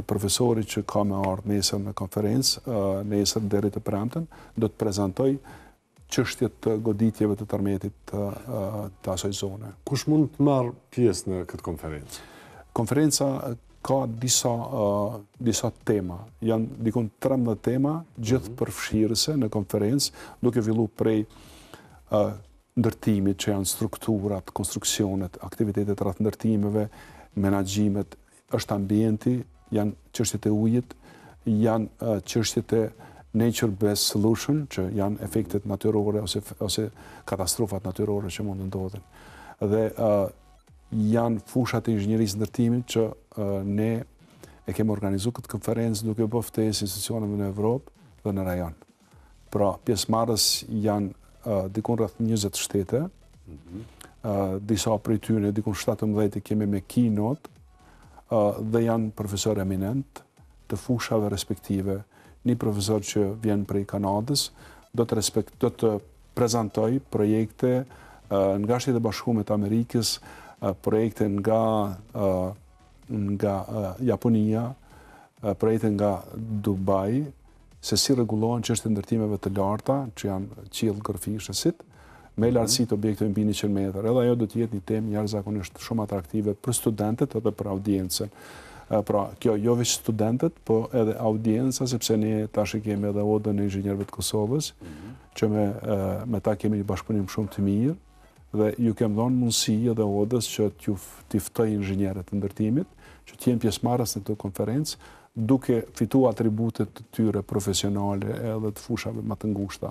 profesori që ka me ardhë nesër në konferencë, nesër deri të premten, do të prezantoj çështjet të goditjeve të tërmetit të asoj zone. Kush mund të marrë pjesë në këtë konferencë? Konferenca ka disa tema. Janë dikun 13 tema, gjithë përfshirëse në konferencë, duke fillu prej ndërtimit që janë strukturat, konstruksionet, aktivitetet rreth ndërtimeve, menaxhimet, është ambienti, janë çështjet e ujit, janë çështjet e nature-based solution, që janë efektet natyrore ose katastrofat natyrore që mund të ndodhin. Dhe janë fushat e inxhinierisë ndërtimit që ne e kemi organizuar këtë konferencë duke bërë ftesë institucioneve në Evropë dhe në rajon. Pra, pjesëmarrës janë dikun rreth 20 shtete, disa prej tyre, dikun 17 kemi me keynote, dhe janë profesor eminent të fushave respektive. Një profesor që vjen prej Kanadës do të prezantoj projekte nga Shtetet e Bashkuara të Amerikës, projekte nga Japonia, projekte nga Dubai, se si rregullohen çështjet e ndërtimeve të larta, që janë qiell gërfishësit, me lartësi të objekteve mbi 100 metër. Edhe ajo do të jetë një temë jashtëzakonisht shumë atraktive për studentët edhe për audiencën. Pra, kjo jo veç studentët, po edhe audienca, sepse ne tash kemi edhe odën e inxhinierëve të Kosovës, që me ta kemi një bashkëpunim shumë të mirë, dhe ju kem dhënë mundësi edhe odës që t'i ftoj inxhinierët të ndërtimit, që t'jenë pjesëmarrës në këtë konferencë, duke fituar atributet të tyre profesionale edhe të fushave më të ngushta.